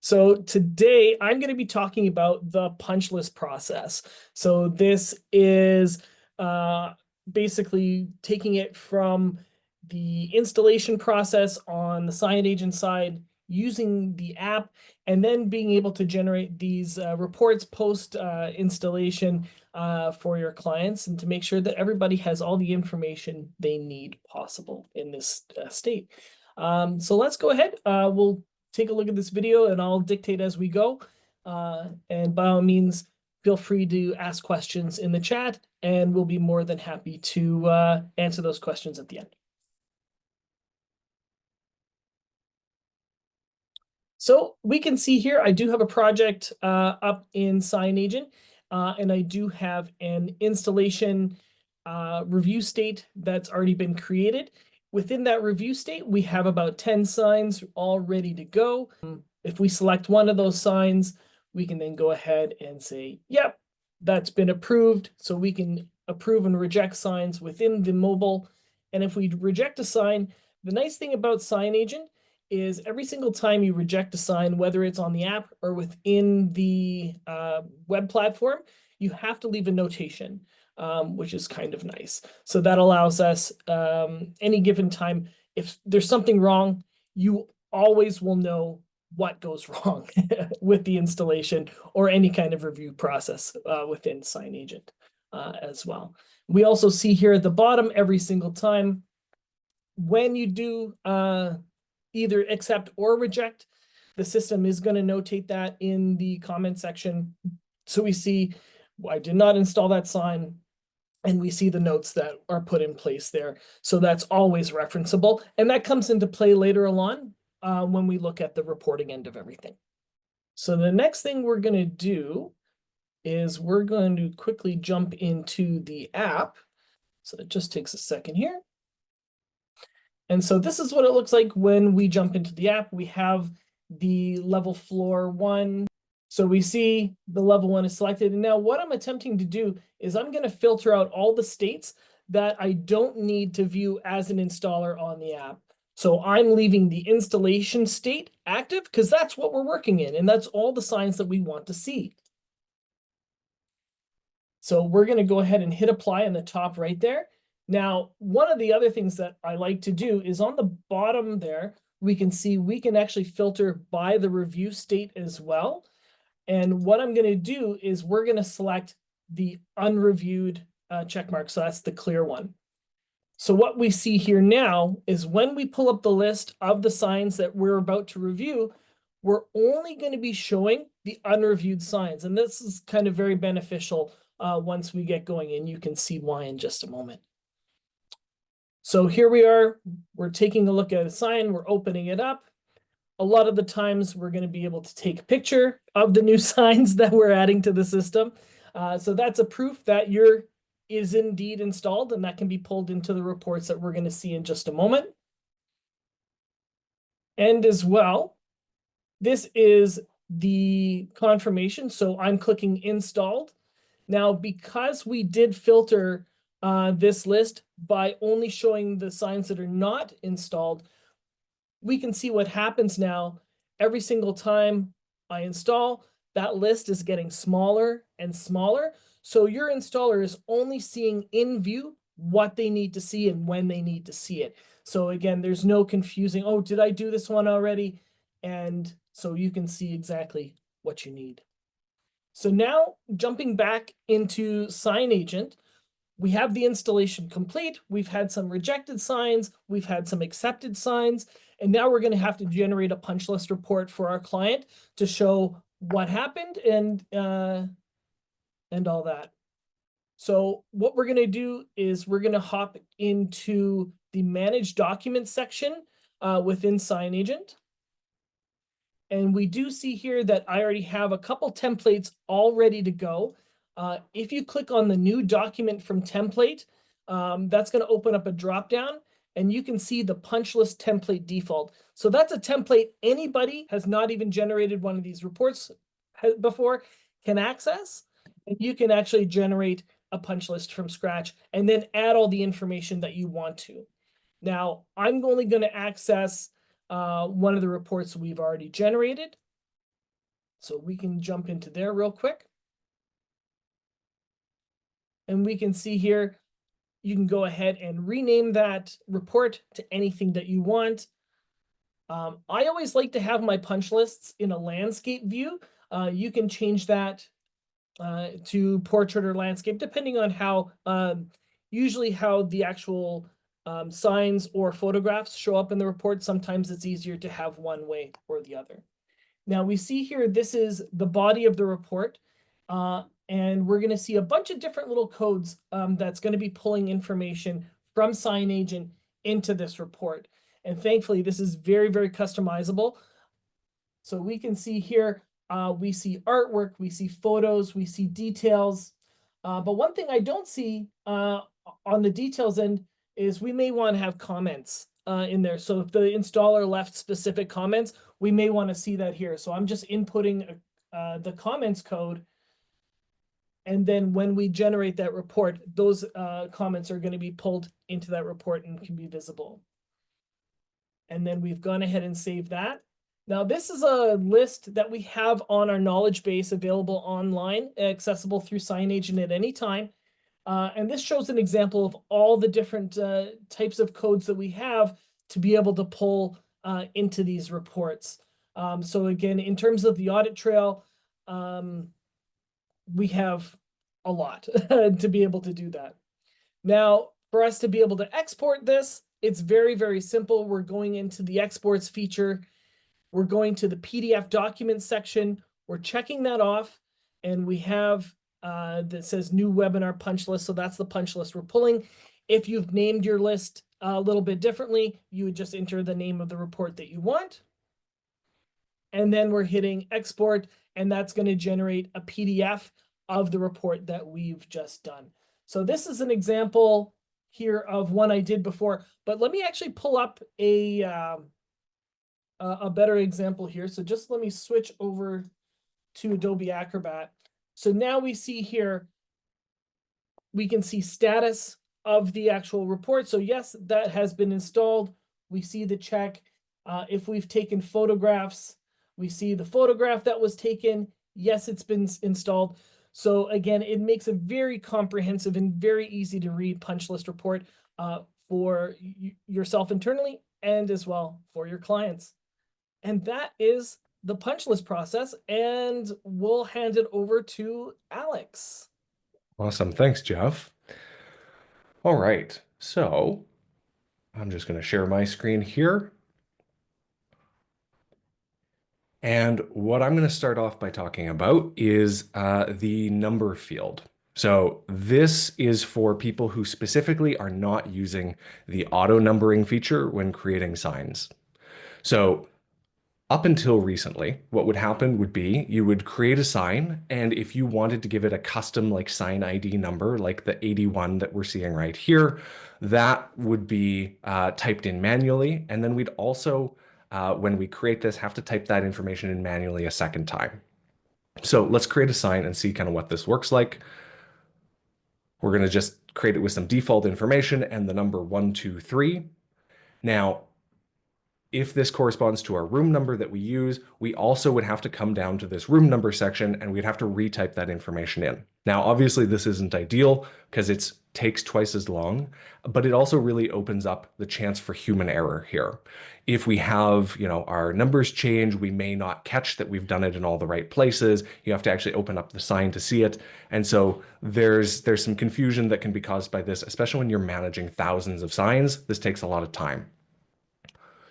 So today I'm going to be talking about the punch list process. So this is basically taking it from the installation process on the SignAgent side, using the app, and then being able to generate these reports post installation for your clients, and to make sure that everybody has all the information they need possible in this state. So let's go ahead. We'll take a look at this video and I'll dictate as we go. And by all means, feel free to ask questions in the chat and we'll be more than happy to answer those questions at the end. So we can see here, I do have a project up in SignAgent, and I do have an installation review state that's already been created. Within that review state, we have about 10 signs all ready to go. If we select one of those signs, we can then go ahead and say, yep, that's been approved. So we can approve and reject signs within the mobile. And if we reject a sign, the nice thing about SignAgent is every single time you reject a sign, whether it's on the app or within the web platform, you have to leave a notation, which is kind of nice. So that allows us any given time, if there's something wrong, you always will know what goes wrong with the installation or any kind of review process within SignAgent as well. We also see here at the bottom every single time when you do either accept or reject, the system is going to notate that in the comment section. So we see, I did not install that sign, and we see the notes that are put in place there. So that's always referenceable. And that comes into play later on when we look at the reporting end of everything. So the next thing we're going to do is we're going to quickly jump into the app. So it just takes a second here. And so this is what it looks like when we jump into the app. We have the level floor 1. So we see the level 1 is selected. And now what I'm attempting to do is I'm going to filter out all the states that I don't need to view as an installer on the app. So I'm leaving the installation state active because that's what we're working in. And that's all the signs that we want to see. So we're going to go ahead and hit apply in the top right there. Now, one of the other things that I like to do is on the bottom there, we can see we can actually filter by the review state as well. And what I'm going to do is we're going to select the unreviewed check mark. So that's the clear one. So what we see here now is when we pull up the list of the signs that we're about to review, we're only going to be showing the unreviewed signs. And this is kind of very beneficial once we get going, and you can see why in just a moment. So here we are, we're taking a look at a sign, we're opening it up. A lot of the times we're going to be able to take a picture of the new signs that we're adding to the system. So that's a proof that your is indeed installed, and that can be pulled into the reports that we're going to see in just a moment. And as well, this is the confirmation. So I'm clicking installed. Now, because we did filter this list by only showing the signs that are not installed, we can see what happens now. Every single time I install, that list is getting smaller and smaller. So your installer is only seeing in view what they need to see and when they need to see it. So again, there's no confusing, oh, did I do this one already? And so you can see exactly what you need. So now jumping back into SignAgent, we have the installation complete. We've had some rejected signs. We've had some accepted signs. And now we're going to have to generate a punch list report for our client to show what happened and all that. So what we're going to do is we're going to hop into the Manage Documents section within SignAgent. And we do see here that I already have a couple templates all ready to go. If you click on the new document from template, that's going to open up a dropdown, and you can see the punch list template default. So that's a template anybody has not even generated one of these reports before can access. And you can actually generate a punch list from scratch and then add all the information that you want to. Now, I'm only going to access one of the reports we've already generated. So we can jump into there real quick. And we can see here, you can go ahead and rename that report to anything that you want. I always like to have my punch lists in a landscape view. You can change that to portrait or landscape, depending on how, usually how the actual signs or photographs show up in the report. Sometimes it's easier to have one way or the other. Now we see here, this is the body of the report. And we're going to see a bunch of different little codes that's going to be pulling information from SignAgent into this report. And thankfully, this is very, very customizable. So we can see here, we see artwork, we see photos, we see details. But one thing I don't see on the details end is we may want to have comments in there. So if the installer left specific comments, we may want to see that here. So I'm just inputting the comments code. And then when we generate that report, those comments are going to be pulled into that report and can be visible. And then we've gone ahead and saved that. Now, this is a list that we have on our knowledge base available online, accessible through SignAgent at any time. And this shows an example of all the different types of codes that we have to be able to pull into these reports. So again, in terms of the audit trail, we have a lot to be able to do that. Now, for us to be able to export this, it's very, very simple. We're going into the exports feature. We're going to the PDF document section. We're checking that off. And we have that says new webinar punch list. So that's the punch list we're pulling. If you've named your list a little bit differently, you would just enter the name of the report that you want. And then we're hitting export, and that's going to generate a PDF of the report that we've just done. So this is an example here of one I did before, but let me actually pull up a better example here. So just let me switch over to Adobe Acrobat. So now we see here, we can see status of the actual report. So yes, that has been installed. We see the check. If we've taken photographs, we see the photograph that was taken. Yes, it's been installed. So again, it makes a very comprehensive and very easy to read punch list report for yourself internally and as well for your clients. And that is the punch list process, and we'll hand it over to Alex. Awesome. Thanks, Jeff. All right. So I'm just going to share my screen here. And what I'm going to start off by talking about is the number field. So this is for people who specifically are not using the auto numbering feature when creating signs. So up until recently, what would happen would be you would create a sign, and if you wanted to give it a custom like sign ID number, like the 81 that we're seeing right here, that would be typed in manually. And then we'd also, when we create this, have to type that information in manually a second time. So let's create a sign and see kind of what this works like. We're going to just create it with some default information and the number 123. Now, if this corresponds to our room number that we use, we also would have to come down to this room number section and we'd have to retype that information in. Now, obviously this isn't ideal because it takes twice as long, but it also really opens up the chance for human error here. If we have, our numbers change, we may not catch that we've done it in all the right places. You have to actually open up the sign to see it. And so there's some confusion that can be caused by this, especially when you're managing thousands of signs. This takes a lot of time.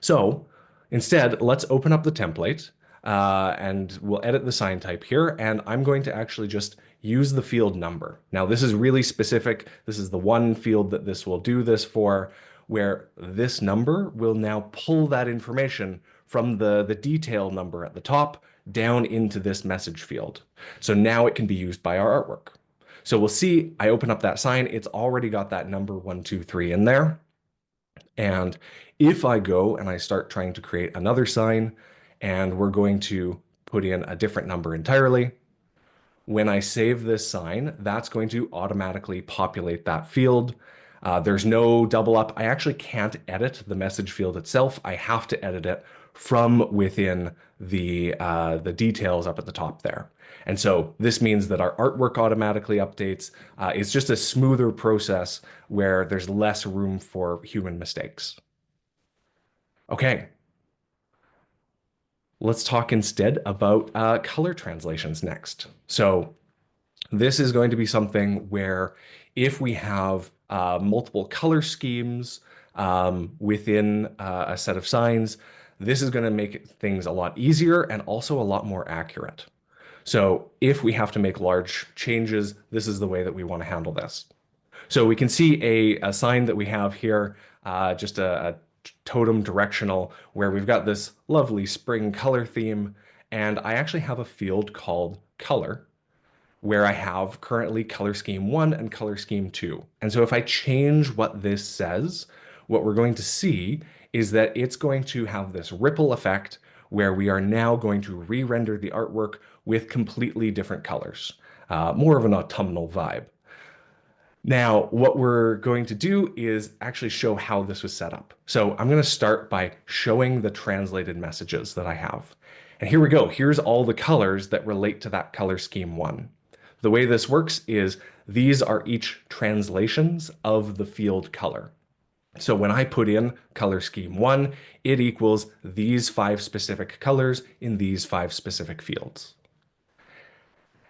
So instead, let's open up the template and we'll edit the sign type here. And I'm going to actually just use the field number. Now, this is really specific. This is the one field that this will do this for, where this number will now pull that information from the detail number at the top down into this message field. So now it can be used by our artwork. So we'll see, I open up that sign, it's already got that number 123 in there. And if I go and I start trying to create another sign, and we're going to put in a different number entirely, when I save this sign, that's going to automatically populate that field. There's no double up. I actually can't edit the message field itself. I have to edit it from within the details up at the top there. And so this means that our artwork automatically updates. It's just a smoother process where there's less room for human mistakes. Okay, let's talk instead about color translations next. So this is going to be something where if we have multiple color schemes within a set of signs, this is going to make things a lot easier and also a lot more accurate. So if we have to make large changes, this is the way that we want to handle this. So we can see a sign that we have here, just a totem directional, where we've got this lovely spring color theme. And I actually have a field called color, where I have currently color scheme 1 and color scheme 2. And so if I change what this says, what we're going to see is that it's going to have this ripple effect where we are now going to re-render the artwork with completely different colors, more of an autumnal vibe. Now, what we're going to do is actually show how this was set up. So I'm going to start by showing the translated messages that I have. And here we go. Here's all the colors that relate to that color scheme 1. The way this works is these are each translations of the field color. So when I put in color scheme 1, it equals these 5 specific colors in these 5 specific fields.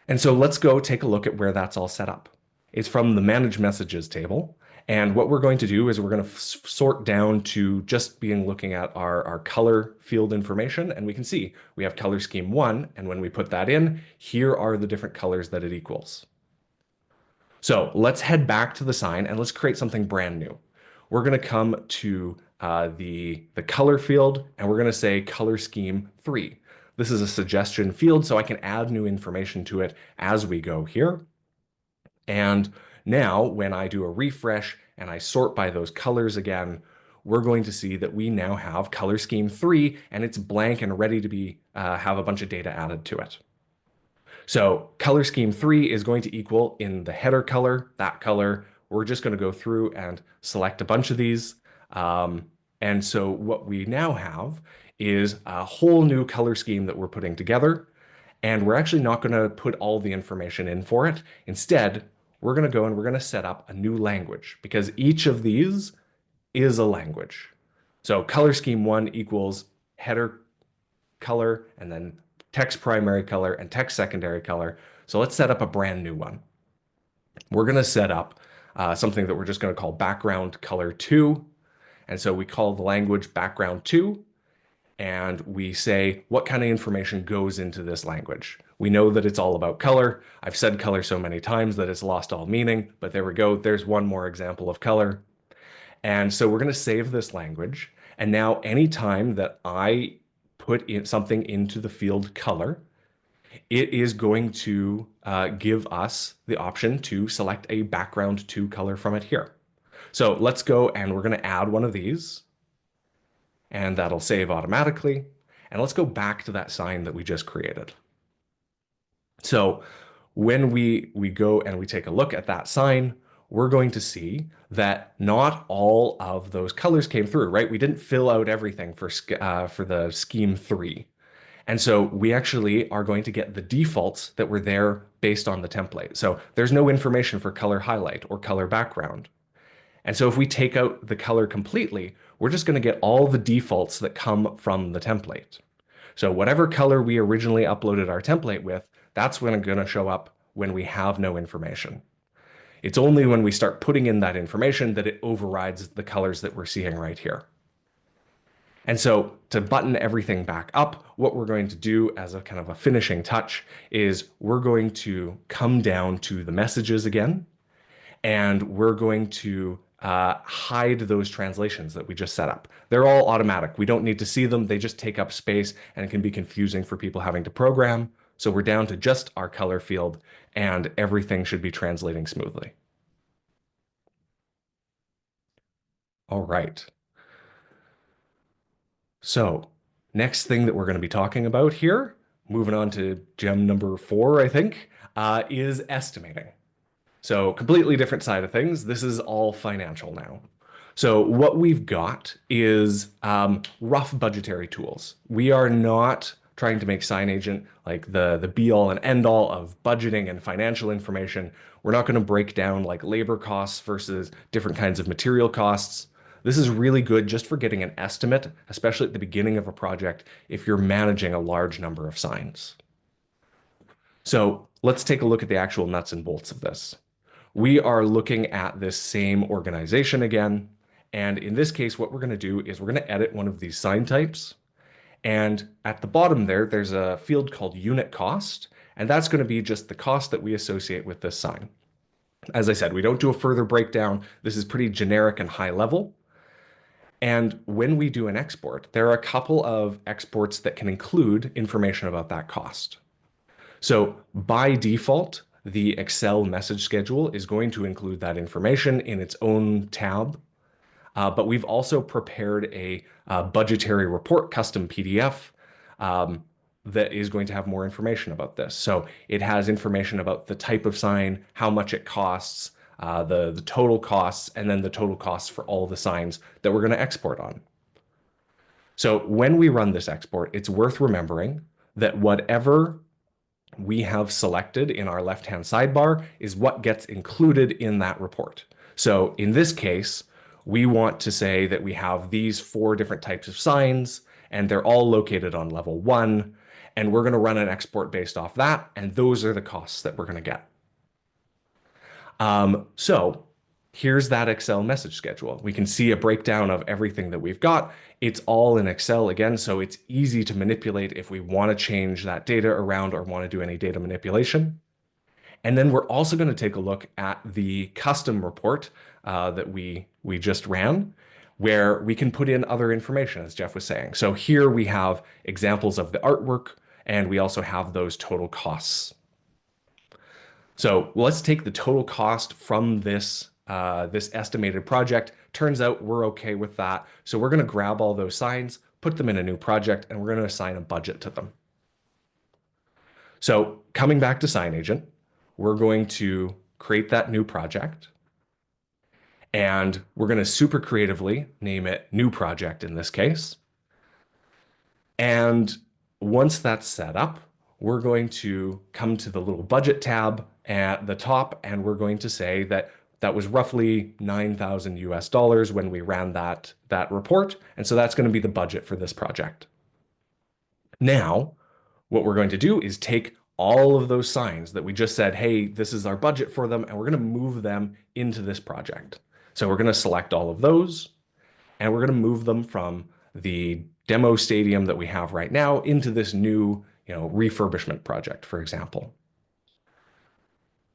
And so let's go take a look at where that's all set up. It's from the Manage Messages table. And what we're going to do is we're going to sort down to just being looking at our color field information. And we can see we have color scheme 1. And when we put that in, here are the different colors that it equals. So let's head back to the sign and let's create something brand new. We're going to come to the color field and we're going to say color scheme 3. This is a suggestion field, so I can add new information to it as we go here. And now when I do a refresh and I sort by those colors again, we're going to see that we now have color scheme 3 and it's blank and ready to be have a bunch of data added to it. So color scheme 3 is going to equal in the header color, that color. We're just going to go through and select a bunch of these. And so what we now have is a whole new color scheme that we're putting together. And we're actually not going to put all the information in for it. Instead, we're going to go and we're going to set up a new language because each of these is a language. So color scheme 1 equals header color and then text primary color and text secondary color. So let's set up a brand new one. We're going to set up something that we're just going to call background color 2. And so we call the language background 2. And we say what kind of information goes into this language. We know that it's all about color. I've said color so many times that it's lost all meaning, but there we go. There's one more example of color. And so we're going to save this language. And now anytime that I put in something into the field color, it is going to give us the option to select a background 2 color from it here. So let's go and we're going to add one of these. And that'll save automatically. And let's go back to that sign that we just created. So when we go and we take a look at that sign, we're going to see that not all of those colors came through, right? We didn't fill out everything for the scheme 3. And so we actually are going to get the defaults that were there based on the template. So there's no information for color highlight or color background. And so if we take out the color completely, we're just going to get all the defaults that come from the template. So whatever color we originally uploaded our template with, that's when it's going to show up when we have no information. It's only when we start putting in that information that it overrides the colors that we're seeing right here. And so to button everything back up, what we're going to do as a kind of a finishing touch is we're going to come down to the messages again, and we're going to hide those translations that we just set up. They're all automatic. We don't need to see them. They just take up space and it can be confusing for people having to program. So we're down to just our color field and everything should be translating smoothly. All right. So next thing that we're going to be talking about here, moving on to gem number 4, I think, is estimating. So completely different side of things. This is all financial now. So what we've got is rough budgetary tools. We are not trying to make SignAgent like the be all and end all of budgeting and financial information. We're not going to break down like labor costs versus different kinds of material costs. This is really good just for getting an estimate, especially at the beginning of a project if you're managing a large number of signs. So let's take a look at the actual nuts and bolts of this. We are looking at this same organization again. And in this case, what we're going to do is we're going to edit one of these sign types. And at the bottom there, there's a field called unit cost. And that's going to be just the cost that we associate with this sign. As I said, we don't do a further breakdown. This is pretty generic and high level. And when we do an export, there are a couple of exports that can include information about that cost. So by default, the Excel message schedule is going to include that information in its own tab. But we've also prepared a budgetary report custom PDF that is going to have more information about this. So it has information about the type of sign, how much it costs, the total costs, and then the total costs for all the signs that we're going to export on. So when we run this export, it's worth remembering that whatever we have selected in our left-hand sidebar is what gets included in that report. So in this case, we want to say that we have these 4 different types of signs, and they're all located on level 1, and we're going to run an export based off that, and those are the costs that we're going to get. So here's that Excel message schedule. We can see a breakdown of everything that we've got. It's all in Excel again, so it's easy to manipulate if we want to change that data around or want to do any data manipulation. And then we're also going to take a look at the custom report that we just ran, where we can put in other information, as Jeff was saying. So here we have examples of the artwork, and we also have those total costs. So let's take the total cost from this estimated project. Turns out we're okay with that. So we're going to grab all those signs, put them in a new project, and we're going to assign a budget to them. So coming back to SignAgent, we're going to create that new project. And we're going to super creatively name it new project in this case. And once that's set up, we're going to come to the little budget tab at the top, and we're going to say that that was roughly $9,000 when we ran that report. And so that's going to be the budget for this project. Now, what we're going to do is take all of those signs that we just said, hey, this is our budget for them, and we're going to move them into this project. So we're going to select all of those, and we're going to move them from the demo stadium that we have right now into this new, refurbishment project, for example.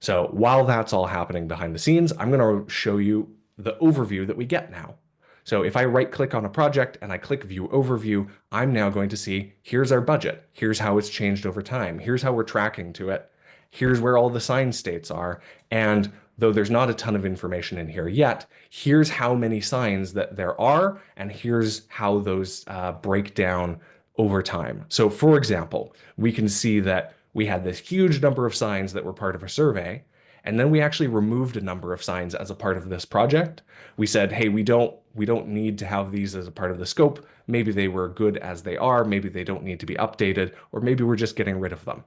So while that's all happening behind the scenes, I'm going to show you the overview that we get now. So if I right click on a project and I click view overview, I'm now going to see, here's our budget. Here's how it's changed over time. Here's how we're tracking to it. Here's where all the sign states are. And though there's not a ton of information in here yet, here's how many signs that there are, and here's how those break down over time. So for example, we can see that we had this huge number of signs that were part of a survey, and then we actually removed a number of signs as a part of this project. We said, hey, we don't need to have these as a part of the scope. Maybe they were good as they are. Maybe they don't need to be updated, or maybe we're just getting rid of them.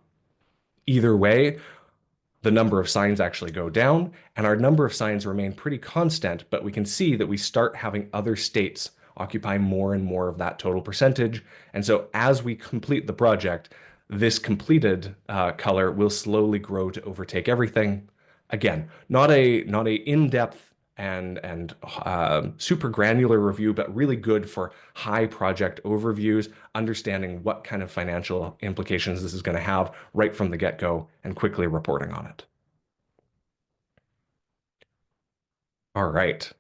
Either way, the number of signs actually go down, and our number of signs remain pretty constant, but we can see that we start having other states occupy more and more of that total percentage. And so as we complete the project, this completed color will slowly grow to overtake everything. Again, not a in-depth and super granular review, but really good for high project overviews, understanding what kind of financial implications this is going to have right from the get-go and quickly reporting on it. All right,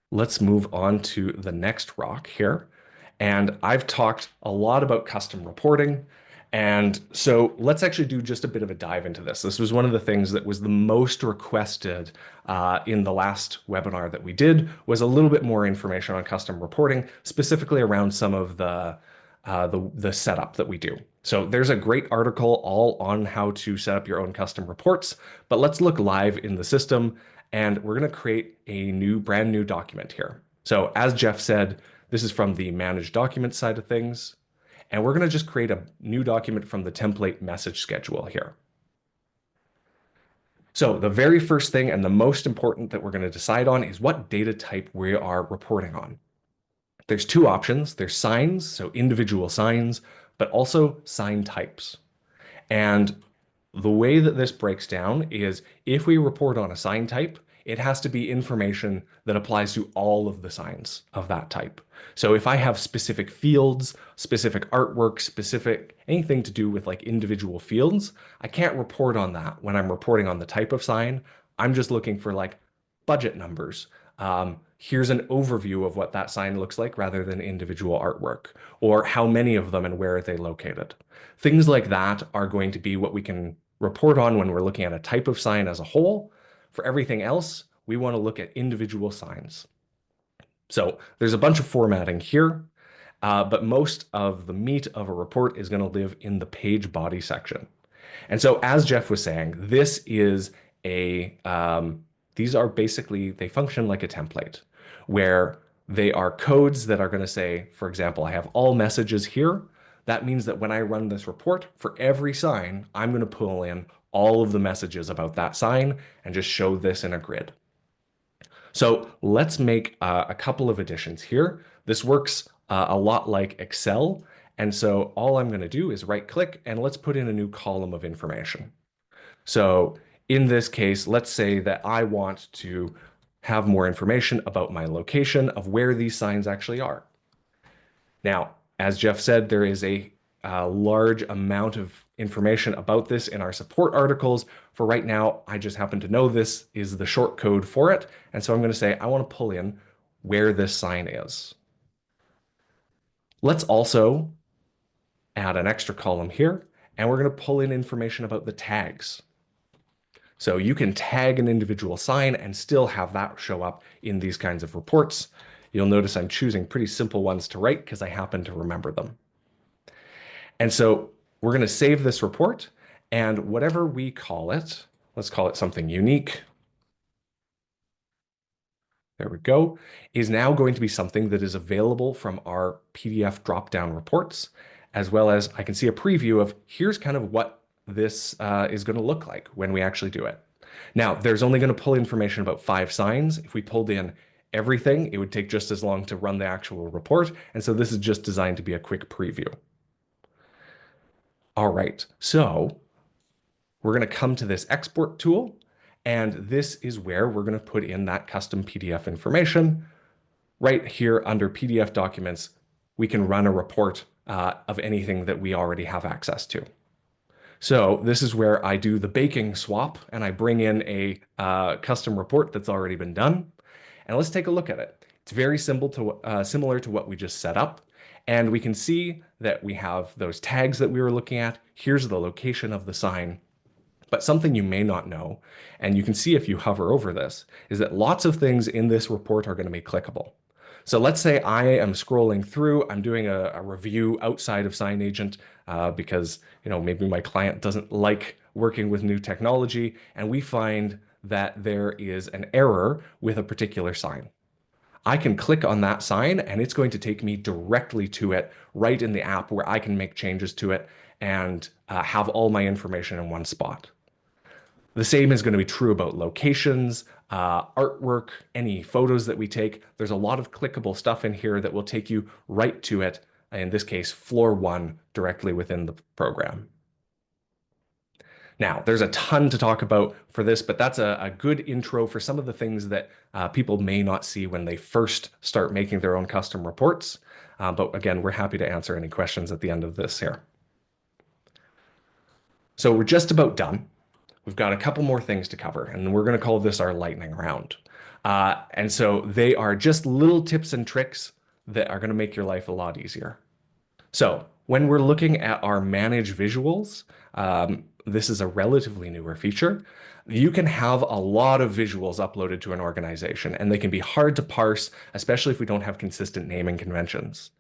let's move on to the next rock here. And I've talked a lot about custom reporting. And so let's actually do just a bit of a dive into this. This was one of the things that was the most requested in the last webinar that we did, was a little bit more information on custom reporting, specifically around some of the setup that we do. So there's a great article all on how to set up your own custom reports, but let's look live in the system, and we're going to create a brand new document here. So as Jeff said, this is from the manage document side of things. And we're going to just create a new document from the template message schedule here. So the very first thing and the most important that we're going to decide on is what data type we are reporting on. There's two options. There's signs, so individual signs, but also sign types. And the way that this breaks down is if we report on a sign type, it has to be information that applies to all of the signs of that type. So if I have specific fields, specific artwork, specific anything to do with like individual fields, I can't report on that when I'm reporting on the type of sign. I'm just looking for like budget numbers. Here's an overview of what that sign looks like rather than individual artwork, or how many of them and where are they located. Things like that are going to be what we can report on when we're looking at a type of sign as a whole. For everything else, we want to look at individual signs. So there's a bunch of formatting here, but most of the meat of a report is going to live in the page body section. And so as Jeff was saying, this is these are basically, they function like a template where they are codes that are going to say, for example, I have all messages here. That means that when I run this report for every sign, I'm going to pull in all of the messages about that sign and just show this in a grid. So let's make a couple of additions here. This works a lot like Excel. And so all I'm going to do is right click and let's put in a new column of information. So in this case, let's say that I want to have more information about my location of where these signs actually are. Now, as Jeff said, there is a large amount of information about this in our support articles. For right now, I just happen to know this is the short code for it. And so I'm going to say, I want to pull in where this sign is. Let's also add an extra column here, and we're going to pull in information about the tags. So you can tag an individual sign and still have that show up in these kinds of reports. You'll notice I'm choosing pretty simple ones to write because I happen to remember them. And so we're going to save this report, and whatever we call it, let's call it something unique. There we go, is now going to be something that is available from our PDF drop-down reports, as well as I can see a preview of here's kind of what this is going to look like when we actually do it. Now, there's only going to pull information about 5 signs. If we pulled in everything, it would take just as long to run the actual report. And so this is just designed to be a quick preview. All right, so we're going to come to this export tool, and this is where we're going to put in that custom PDF information. Right here under PDF documents, we can run a report of anything that we already have access to. So this is where I do the baking swap and I bring in a custom report that's already been done. And let's take a look at it. It's very simple to similar to what we just set up. And we can see that we have those tags that we were looking at. Here's the location of the sign. But something you may not know, and you can see if you hover over this, is that lots of things in this report are going to be clickable. So let's say I am scrolling through, I'm doing a review outside of SignAgent because maybe my client doesn't like working with new technology, and we find that there is an error with a particular sign. I can click on that sign and it's going to take me directly to it right in the app where I can make changes to it and have all my information in one spot. The same is going to be true about locations, artwork, any photos that we take. There's a lot of clickable stuff in here that will take you right to it. In this case, floor 1 directly within the program. Now, there's a ton to talk about for this, but that's a good intro for some of the things that people may not see when they first start making their own custom reports. But again, we're happy to answer any questions at the end of this here. So we're just about done. We've got a couple more things to cover, and we're going to call this our lightning round. And so they are just little tips and tricks that are going to make your life a lot easier. So when we're looking at our manage visuals, this is a relatively newer feature. You can have a lot of visuals uploaded to an organization, and they can be hard to parse, especially if we don't have consistent naming conventions.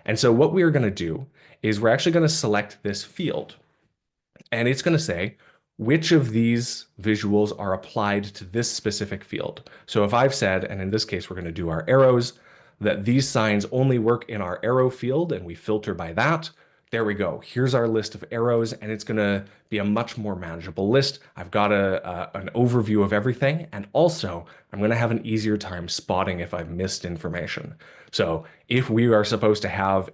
And so what we are going to do is we're actually going to select this field, and it's going to say which of these visuals are applied to this specific field. So if I've said, and in this case, we're going to do our arrows, that these signs only work in our arrow field and we filter by that. There we go. Here's our list of arrows, and it's going to be a much more manageable list. I've got an overview of everything, and also I'm going to have an easier time spotting if I've missed information. So if we are supposed to have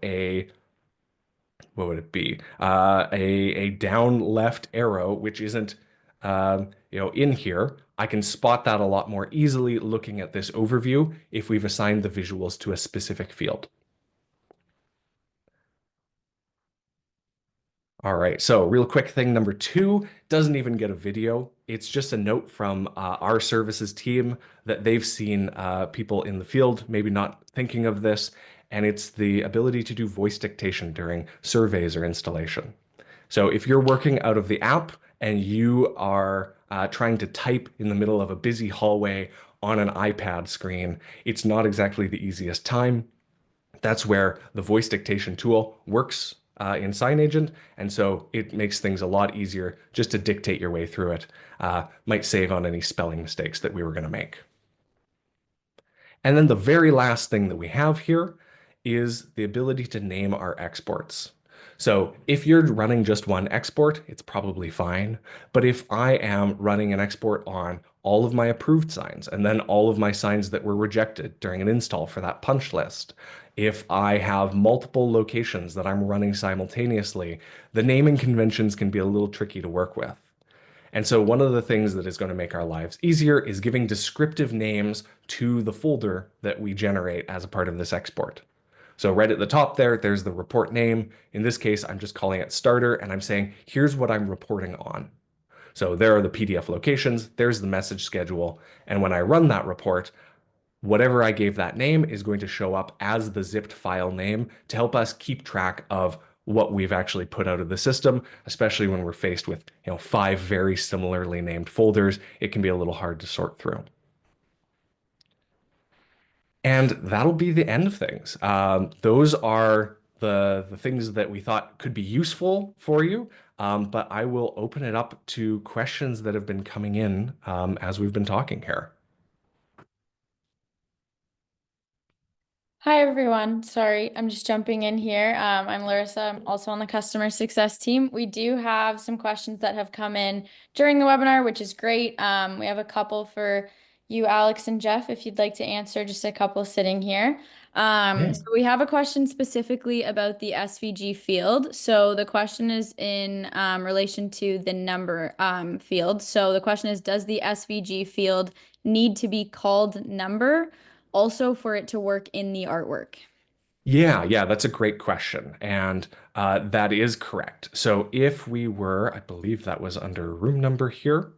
what would it be? A down left arrow, which isn't in here, I can spot that a lot more easily looking at this overview if we've assigned the visuals to a specific field. All right, so real quick thing number two doesn't even get a video. It's just a note from our services team that they've seen people in the field maybe not thinking of this, and it's the ability to do voice dictation during surveys or installation. So if you're working out of the app and you are trying to type in the middle of a busy hallway on an iPad screen, it's not exactly the easiest time. That's where the voice dictation tool works in SignAgent, and so it makes things a lot easier just to dictate your way through it. Might save on any spelling mistakes that we were going to make. And then the very last thing that we have here is the ability to name our exports. So if you're running just one export, it's probably fine. But if I am running an export on all of my approved signs and then all of my signs that were rejected during an install for that punch list, if I have multiple locations that I'm running simultaneously, the naming conventions can be a little tricky to work with. And so one of the things that is going to make our lives easier is giving descriptive names to the folder that we generate as a part of this export. So right at the top there, there's the report name. In this case, I'm just calling it starter, and I'm saying, here's what I'm reporting on. So there are the PDF locations, there's the message schedule, and when I run that report, whatever I gave that name is going to show up as the zipped file name to help us keep track of what we've actually put out of the system, especially when we're faced with 5 very similarly named folders. It can be a little hard to sort through. And that'll be the end of things. Those are the things that we thought could be useful for you, but I will open it up to questions that have been coming in as we've been talking here. Hi, everyone. Sorry, I'm just jumping in here. I'm Larissa. I'm also on the customer success team. We do have some questions that have come in during the webinar, which is great. We have a couple for you, Alex and Jeff, if you'd like to answer, just a couple sitting here. So we have a question specifically about the SVG field. So the question is in relation to the number field. So the question is, does the SVG field need to be called number also for it to work in the artwork? Yeah, that's a great question. And that is correct. So if we were, I believe that was under room number here.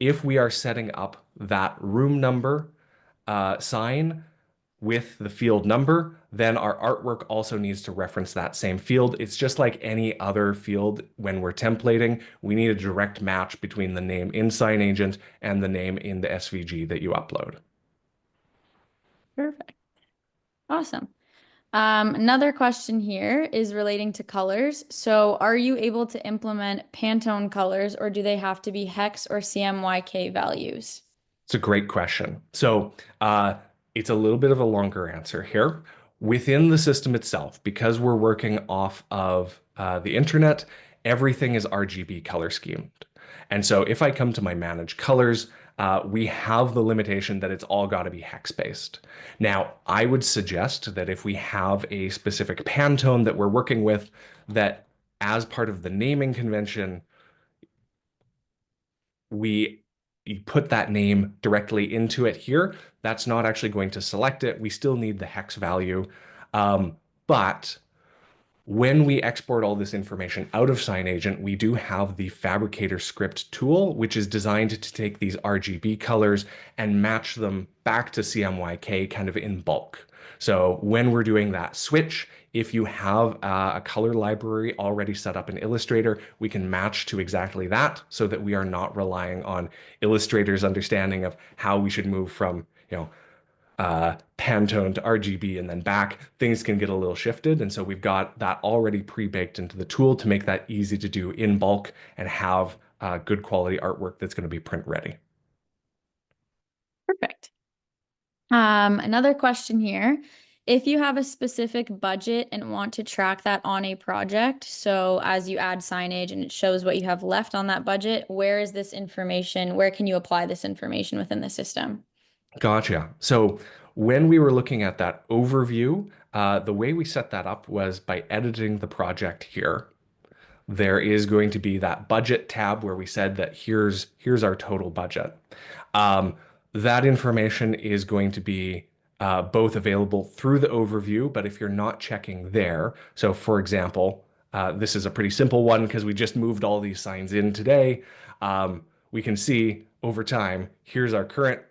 If we are setting up that room number sign with the field number, then our artwork also needs to reference that same field. It's just like any other field when we're templating. We need a direct match between the name in SignAgent and the name in the SVG that you upload. Perfect. Awesome. Another question here is relating to colors. So are you able to implement Pantone colors, or do they have to be hex or CMYK values? It's a great question. So it's a little bit of a longer answer here. Within the system itself, because we're working off of the internet, everything is RGB color schemed. And so if I come to my manage colors, we have the limitation that it's all got to be hex-based. Now, I would suggest that if we have a specific Pantone that we're working with, that as part of the naming convention, we put that name directly into it here. That's not actually going to select it. We still need the hex value. But when we export all this information out of SignAgent, we do have the Fabricator script tool, which is designed to take these RGB colors and match them back to CMYK kind of in bulk. So when we're doing that switch, if you have a color library already set up in Illustrator, we can match to exactly that so that we are not relying on Illustrator's understanding of how we should move from, Pantone to RGB and then back. Things can get a little shifted. And so we've got that already pre-baked into the tool to make that easy to do in bulk and have good quality artwork that's going to be print ready. Perfect. Another question here. If you have a specific budget and want to track that on a project, so as you add signage and it shows what you have left on that budget, where is this information? Where can you apply this information within the system? Gotcha. So when we were looking at that overview, the way we set that up was by editing the project here. There is going to be that budget tab where we said that here's our total budget. Um, that information is going to be both available through the overview, but if you're not checking there, so for example, this is a pretty simple one because we just moved all these signs in today. We can see over time, here's our current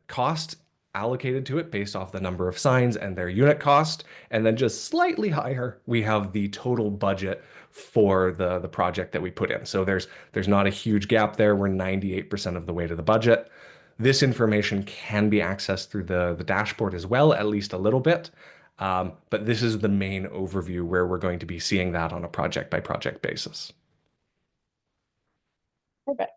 cost allocated to it based off the number of signs and their unit cost. And then just slightly higher, we have the total budget for the project that we put in. So there's not a huge gap there. We're 98% of the way to the budget. This information can be accessed through the dashboard as well, at least a little bit. But this is the main overview where we're going to be seeing that on a project by project basis. Perfect.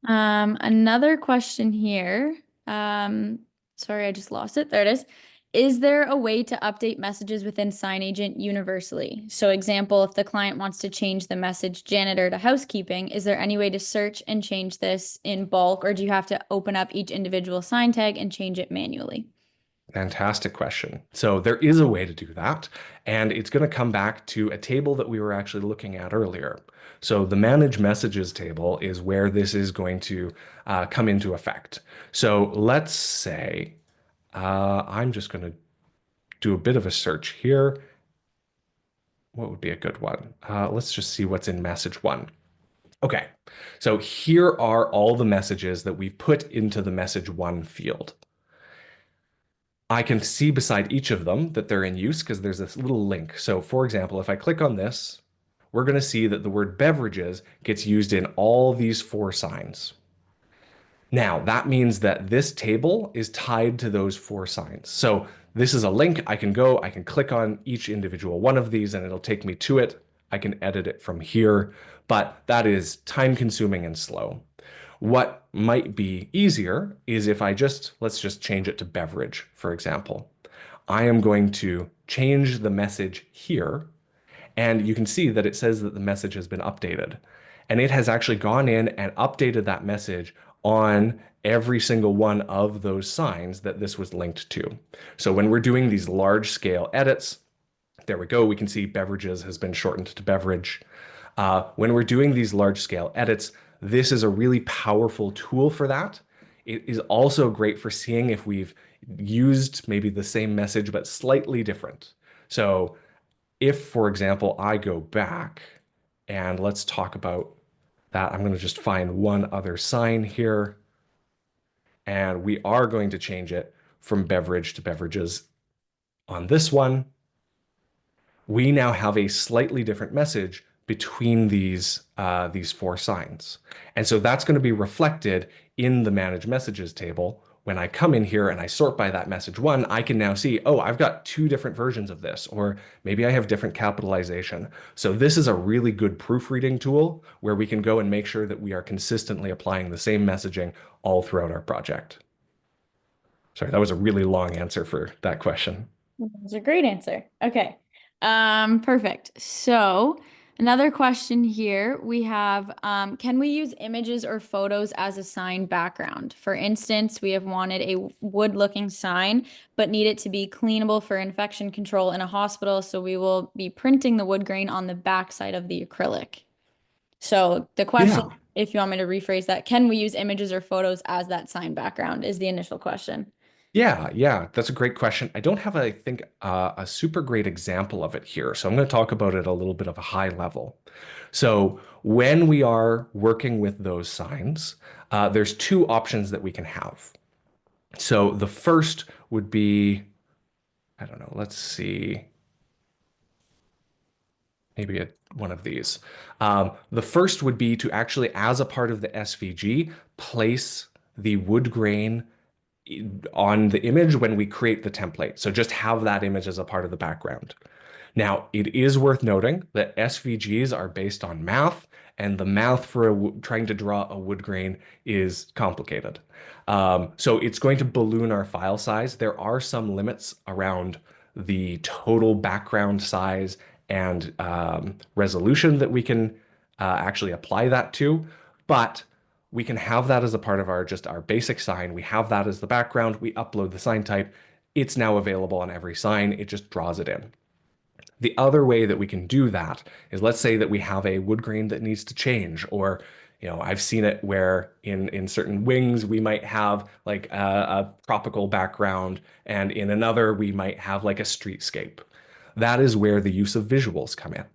Another question here. Sorry, I just lost it. There it is. Is there a way to update messages within SignAgent universally? So example, if the client wants to change the message janitor to housekeeping, is there any way to search and change this in bulk, or do you have to open up each individual sign tag and change it manually? Fantastic question. So there is a way to do that, and it's going to come back to a table that we were actually looking at earlier. So the manage messages table is where this is going to come into effect. So let's say I'm just going to do a bit of a search here. What would be a good one? Let's just see what's in message one. Okay, so here are all the messages that we've put into the message one field. I can see beside each of them that they're in use because there's this little link. So for example, if I click on this, we're going to see that the word beverages gets used in all these 4 signs. Now, that means that this table is tied to those 4 signs. So this is a link. I can click on each individual one of these and it'll take me to it. I can edit it from here, but that is time consuming and slow. What might be easier is if let's just change it to beverage, for example. I am going to change the message here, and you can see that it says that the message has been updated. And it has actually gone in and updated that message on every single one of those signs that this was linked to. So when we're doing these large scale edits, there we go, we can see beverages has been shortened to beverage. When we're doing these large scale edits, this is a really powerful tool for that. It is also great for seeing if we've used maybe the same message, but slightly different. So if, for example, I go back and let's talk about that, I'm going to just find one other sign here. And we are going to change it from beverage to beverages on this one. We now have a slightly different message between these 4 signs. And so that's going to be reflected in the manage messages table. When I come in here and I sort by that message 1, I can now see, oh, I've got 2 different versions of this, or maybe I have different capitalization. So this is a really good proofreading tool where we can go and make sure that we are consistently applying the same messaging all throughout our project. Sorry, that was a really long answer for that question. That was a great answer. Okay. Perfect. So another question here we have, can we use images or photos as a sign background? For instance, we have wanted a wood looking sign, but need it to be cleanable for infection control in a hospital. So we will be printing the wood grain on the back side of the acrylic. So the question, if you want me to rephrase that, can we use images or photos as that sign background is the initial question. Yeah, that's a great question. I don't have, I think, a super great example of it here. So I'm going to talk about it a little bit of a high level. So when we are working with those signs, there's 2 options that we can have. So the first would be, I don't know, let's see, maybe one of these. The first would be to actually, as a part of the SVG, place the wood grain on the image when we create the template. So just have that image as a part of the background. Now, it is worth noting that SVGs are based on math, and the math for trying to draw a wood grain is complicated. So it's going to balloon our file size. There are some limits around the total background size and resolution that we can actually apply that to, but we can have that as a part of our basic sign. We have that as the background. We upload the sign type. It's now available on every sign. It just draws it in. The other way that we can do that is, let's say that we have a wood grain that needs to change, or I've seen it where in certain wings we might have like a tropical background, and in another we might have like a streetscape. That is where the use of visuals come in.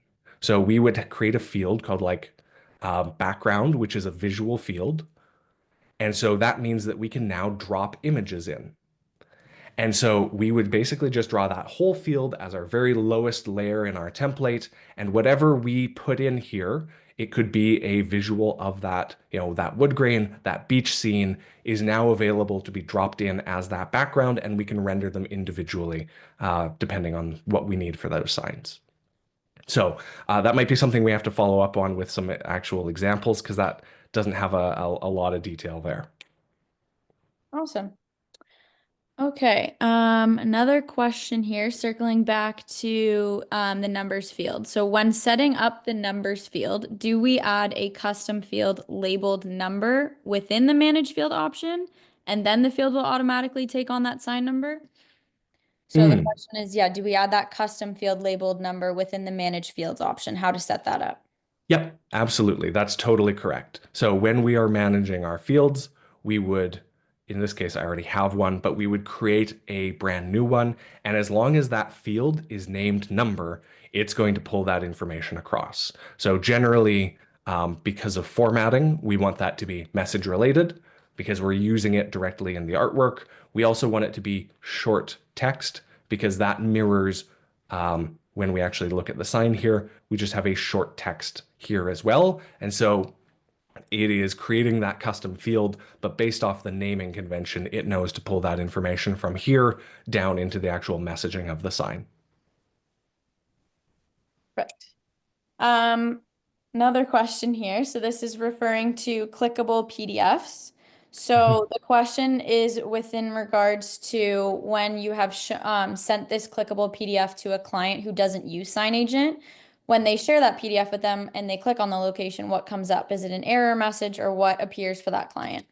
So we would create a field called like background, which is a visual field. And so that means that we can now drop images in. And so we would basically just draw that whole field as our very lowest layer in our template. And whatever we put in here, it could be a visual of that, that wood grain, that beach scene is now available to be dropped in as that background, and we can render them individually, depending on what we need for those signs. So that might be something we have to follow up on with some actual examples, because that doesn't have a lot of detail there. Awesome. Okay, another question here, circling back to the numbers field. So when setting up the numbers field, do we add a custom field labeled number within the manage field option, and then the field will automatically take on that sign number? So the question is, do we add that custom field labeled number within the manage fields option? How to set that up? Yep, absolutely. That's totally correct. So when we are managing our fields, we would, in this case, I already have one, but we would create a brand new one. And as long as that field is named number, it's going to pull that information across. So generally, because of formatting, we want that to be message related because we're using it directly in the artwork. We also want it to be short text because that mirrors when we actually look at the sign here, we just have a short text here as well. And so it is creating that custom field, but based off the naming convention, it knows to pull that information from here down into the actual messaging of the sign. Correct. Another question here. So this is referring to clickable PDFs. So the question is within regards to when you have sent this clickable PDF to a client who doesn't use SignAgent, when they share that PDF with them and they click on the location, what comes up? Is it an error message or what appears for that client?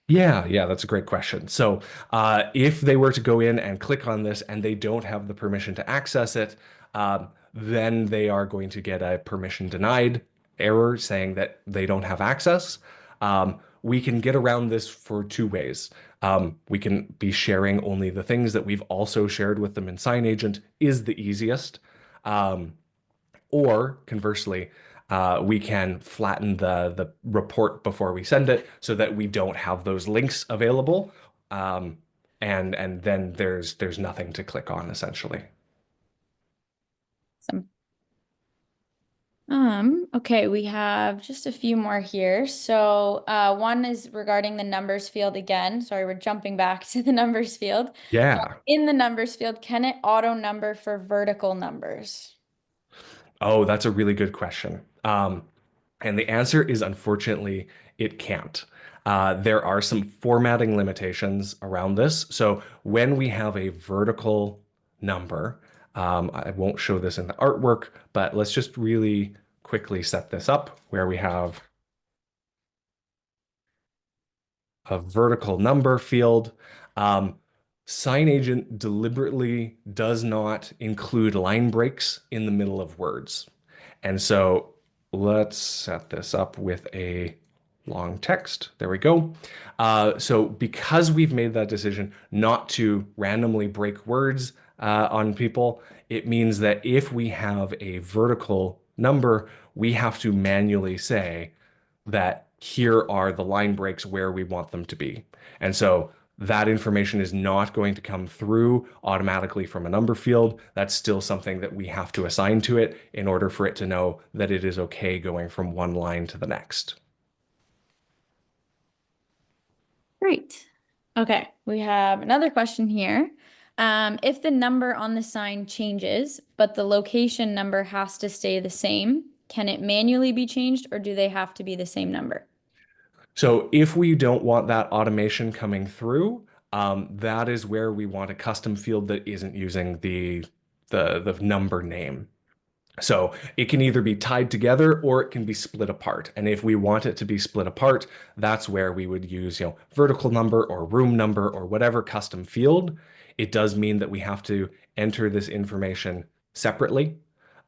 Yeah, that's a great question. So if they were to go in and click on this and they don't have the permission to access it, then they are going to get a permission denied error saying that they don't have access. We can get around this for two ways. We can be sharing only the things that we've also shared with them in SignAgent is the easiest. Or conversely, we can flatten the report before we send it so that we don't have those links available. And then there's nothing to click on essentially. Awesome. Okay, we have just a few more here. So one is regarding the numbers field again. Sorry, we're jumping back to the numbers field. Yeah. In the numbers field, can it auto number for vertical numbers? Oh, that's a really good question. And the answer is unfortunately, it can't. There are some formatting limitations around this. So when we have a vertical number, I won't show this in the artwork, but let's just really quickly set this up where we have a vertical number field. SignAgent deliberately does not include line breaks in the middle of words. And so let's set this up with a long text. There we go. So because we've made that decision not to randomly break words on people, it means that if we have a vertical number, we have to manually say that here are the line breaks where we want them to be. And so that information is not going to come through automatically from a number field. That's still something that we have to assign to it in order for it to know that it is okay going from one line to the next. Great. Okay, we have another question here. If the number on the sign changes, but the location number has to stay the same, can it manually be changed, or do they have to be the same number? So if we don't want that automation coming through, that is where we want a custom field that isn't using the number name. So it can either be tied together or it can be split apart. And if we want it to be split apart, that's where we would use, vertical number or room number or whatever custom field. It does mean that we have to enter this information separately.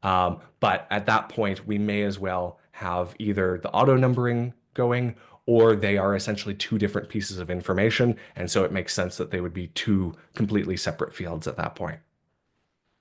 But at that point, we may as well have either the auto numbering going, or they are essentially two different pieces of information. And so it makes sense that they would be two completely separate fields at that point.